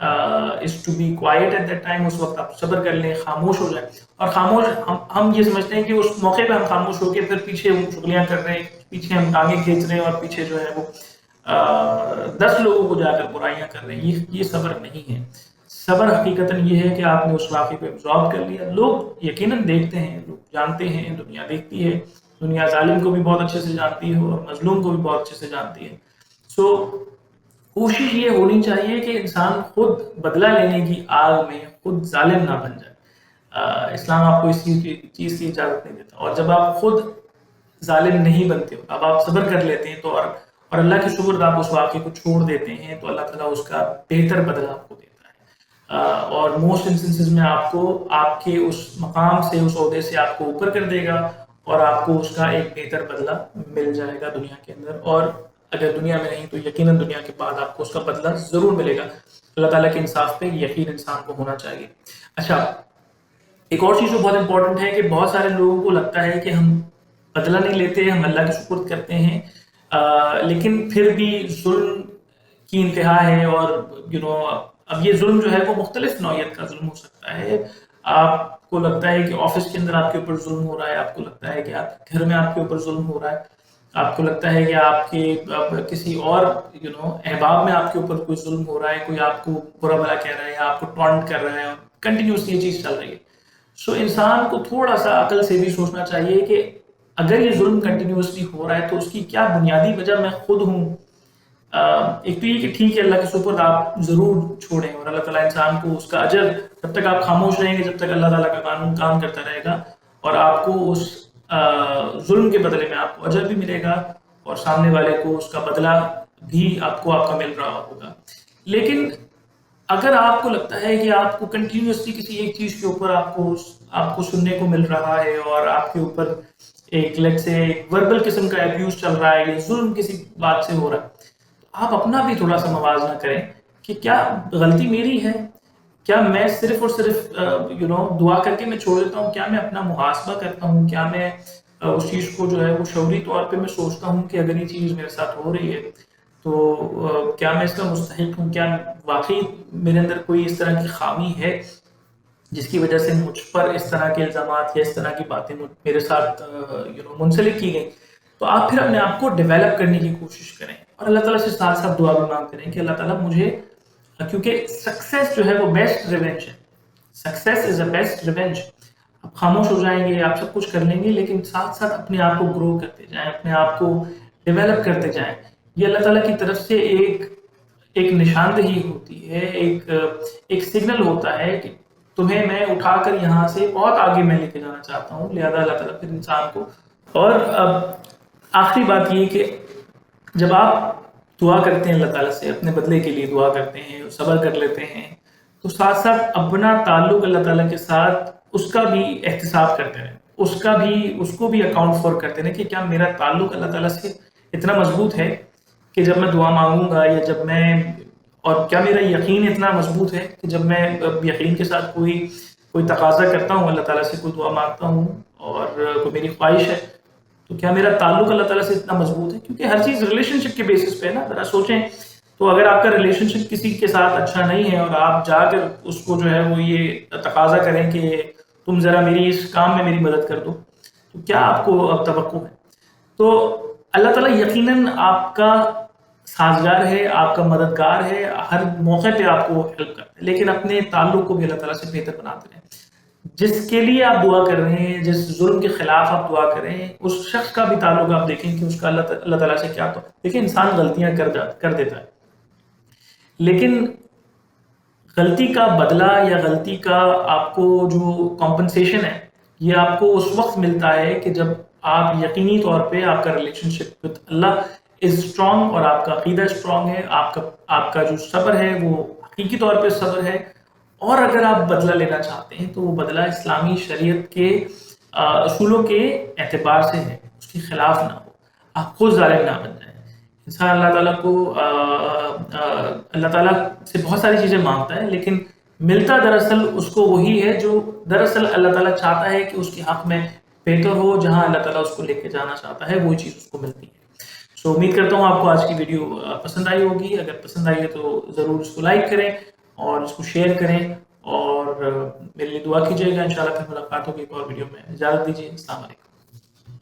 is to be quiet at that time. اس وقت آپ صبر کر لیں, خاموش ہو جائیں. اور خاموش ہم یہ سمجھتے ہیں کہ اس موقع پہ ہم خاموش ہو کے پھر پیچھے چغلیاں کر رہے ہیں, پیچھے ہم ٹانگیں کھینچ رہے ہیں اور پیچھے جو ہے وہ 10 لوگوں کو جا کر برائیاں کر رہے ہیں. یہ صبر نہیں ہے. صبر حقیقتاً یہ ہے کہ آپ نے اس واقعے کو ابزارو کر لیا. لوگ یقیناً دیکھتے ہیں, لوگ جانتے ہیں, دنیا دیکھتی ہے, دنیا ظالم کو بھی بہت اچھے سے جانتی ہے اور مظلوم کو بھی بہت اچھے سے جانتی ہے. سو کوشش یہ ہونی چاہیے کہ انسان خود بدلہ لینے کی آگ میں خود ظالم نہ بن جائے. اسلام آپ کو اس چیز کی اجازت نہیں دیتا. اور جب آپ خود ظالم نہیں بنتے ہو, اب آپ صبر کر لیتے ہیں تو اور اللہ کے شکر آپ اس واقعے کو چھوڑ دیتے ہیں تو اللہ تعالیٰ اس کا بہتر بدلہ آپ کو دیتا ہے. اور موسٹ انسٹنسز میں آپ کو آپ کے اس مقام سے, اس عہدے سے آپ کو اوپر کر دے گا اور آپ کو اس کا ایک بہتر بدلہ مل جائے گا دنیا کے اندر. اور اگر دنیا میں نہیں تو یقیناً دنیا کے بعد آپ کو اس کا بدلہ ضرور ملے گا. اللہ تعالیٰ کے انصاف پہ یقین انسان کو ہونا چاہیے. اچھا, ایک اور چیز جو بہت امپورٹنٹ ہے کہ بہت سارے لوگوں کو لگتا ہے کہ ہم بدلہ نہیں لیتے, ہم اللہ کے سپرد کرتے ہیں, لیکن پھر بھی ظلم کی انتہا ہے. اور اب یہ ظلم جو ہے وہ مختلف نوعیت کا ظلم ہو سکتا ہے. آپ کو لگتا ہے کہ آفس کے اندر آپ کے اوپر ظلم ہو رہا ہے, آپ کو لگتا ہے کہ آپ گھر میں آپ کے اوپر ظلم ہو رہا ہے, آپ کو لگتا ہے کہ آپ کے کسی اور احباب میں آپ کے اوپر کوئی ظلم ہو رہا ہے, کوئی آپ کو برا بھلا کہہ رہا ہے, آپ کو ٹونٹ کر رہا ہے, اور کنٹینیوسلی یہ چیز چل رہی ہے. سو انسان کو تھوڑا سا عقل سے بھی سوچنا چاہیے کہ اگر یہ ظلم کنٹینیوسلی ہو رہا ہے تو اس کی کیا بنیادی وجہ میں خود ہوں. ایک تو یہ کہ ٹھیک ہے اللہ کے سپرد آپ ضرور چھوڑیں, اور اللہ تعالیٰ انسان کو اس کا اجر, جب تک آپ خاموش رہیں گے, جب تک اللہ تعالیٰ کا قانون کام کرتا رہے گا, اور آپ کو اس ظلم کے بدلے میں آپ کو اجر بھی ملے گا اور سامنے والے کو اس کا بدلہ بھی آپ کا مل رہا ہوگا. لیکن اگر آپ کو لگتا ہے کہ آپ کو کنٹینیوسلی کسی ایک چیز کے اوپر آپ کو سننے کو مل رہا ہے اور آپ کے اوپر ایک لیٹ سے وربل قسم کا ابیوز چل رہا ہے یا ظلم کسی بات سے ہو رہا ہے, تو آپ اپنا بھی تھوڑا سا موازنہ کریں کہ کیا غلطی میری ہے, کیا میں صرف اور صرف دعا کر کے میں چھوڑ دیتا ہوں, کیا میں اپنا محاسبہ کرتا ہوں, کیا میں اس چیز کو جو ہے وہ شعوری طور پہ میں سوچتا ہوں کہ اگر یہ چیز میرے ساتھ ہو رہی ہے تو کیا میں اس کا مستحق ہوں, کیا واقعی میرے اندر کوئی اس طرح کی خامی ہے جس کی وجہ سے مجھ پر اس طرح کے الزامات یا اس طرح کی باتیں میرے ساتھ منسلک کی گئی. تو آپ پھر اپنے آپ کو ڈیولپ کرنے کی کوشش کریں اور اللہ تعالیٰ سے ساتھ ساتھ دعا بھی مانگتے رہیں کہ اللہ تعالیٰ مجھے, کیونکہ سکسیس جو ہے وہ بیسٹ ریونج ہے. Success is a best revenge. آپ خاموش ہو جائیں گے, آپ سب کچھ کر لیں گے, لیکن ساتھ ساتھ اپنے آپ کو گرو کرتے جائیں, اپنے آپ کو ڈیولپ کرتے جائیں. یہ اللہ تعالیٰ کی طرف سے ایک نشاندہی ہوتی ہے, ایک سگنل ہوتا ہے کہ تمہیں میں اٹھا کر یہاں سے بہت آگے میں لے کے جانا چاہتا ہوں. لہذا اللہ تعالیٰ پھر انسان کو. اور اب آخری بات یہ کہ جب آپ دعا کرتے ہیں اللہ تعالیٰ سے, اپنے بدلے کے لیے دعا کرتے ہیں, صبر کر لیتے ہیں, تو ساتھ ساتھ اپنا تعلق اللہ تعالیٰ کے ساتھ اس کا بھی احتساب کرتے رہیں, اس کو بھی اکاؤنٹ فور کرتے رہیں کہ کیا میرا تعلق اللہ تعالیٰ سے اتنا مضبوط ہے کہ جب میں دعا مانگوں گا یا جب میں, اور کیا میرا یقین اتنا مضبوط ہے کہ جب میں یقین کے ساتھ کوئی تقاضا کرتا ہوں اللہ تعالیٰ سے, کوئی دعا مانگتا ہوں اور کوئی میری خواہش ہے, تو کیا میرا تعلق اللہ تعالیٰ سے اتنا مضبوط ہے. کیونکہ ہر چیز ریلیشن شپ کے بیسس پہ ہے نا. ذرا سوچیں تو اگر آپ کا ریلیشن شپ کسی کے ساتھ اچھا نہیں ہے اور آپ جا کر اس کو جو ہے وہ یہ تقاضا کریں کہ تم ذرا میری اس کام میں میری مدد کر دو, تو کیا آپ کو اب توقع ہے. تو اللہ تعالیٰ یقیناً آپ کا سازگار ہے, آپ کا مددگار ہے, ہر موقع پہ آپ کو ہیلپ کرتا ہے, لیکن اپنے تعلق کو بھی اللہ تعالیٰ سے بہتر بناتے رہیں. جس کے لیے آپ دعا کر رہے ہیں, جس ظلم کے خلاف آپ دعا کر رہے ہیں, اس شخص کا بھی تعلق آپ دیکھیں کہ اس کا اللہ تعالیٰ سے کیا. تو دیکھیں انسان غلطیاں کر دیتا ہے, لیکن غلطی کا بدلہ یا غلطی کا آپ کو جو کمپنسیشن ہے یہ آپ کو اس وقت ملتا ہے کہ جب آپ یقینی طور پہ آپ کا relation ship with Allah is strong اور آپ کا عقیدہ اسٹرانگ ہے, آپ کا جو صبر ہے وہ حقیقی طور پہ صبر ہے. اور اگر آپ بدلہ لینا چاہتے ہیں تو وہ بدلہ اسلامی شریعت کے اصولوں کے اعتبار سے ہے, اس کے خلاف نہ ہو, آپ خود ظالم نہ بن جائیں. انسان اللہ تعالیٰ کو اللہ تعالیٰ سے بہت ساری چیزیں مانگتا ہے, لیکن ملتا دراصل اس کو وہی ہے جو دراصل اللہ تعالیٰ چاہتا ہے کہ اس کے حق میں بہتر ہو. جہاں اللہ تعالیٰ اس کو لے کے جانا چاہتا ہے وہی چیز اس کو ملتی ہے. سو امید کرتا ہوں آپ کو آج کی ویڈیو پسند آئی ہوگی. اگر پسند آئی ہے تو ضرور اس کو لائک کریں اور اس کو شیئر کریں، اور میرے لیے دعا کیجیے گا. انشاءاللہ پھر ملاقات ہوگی ایک اور ویڈیو میں. اجازت دیجیے. السلام علیکم.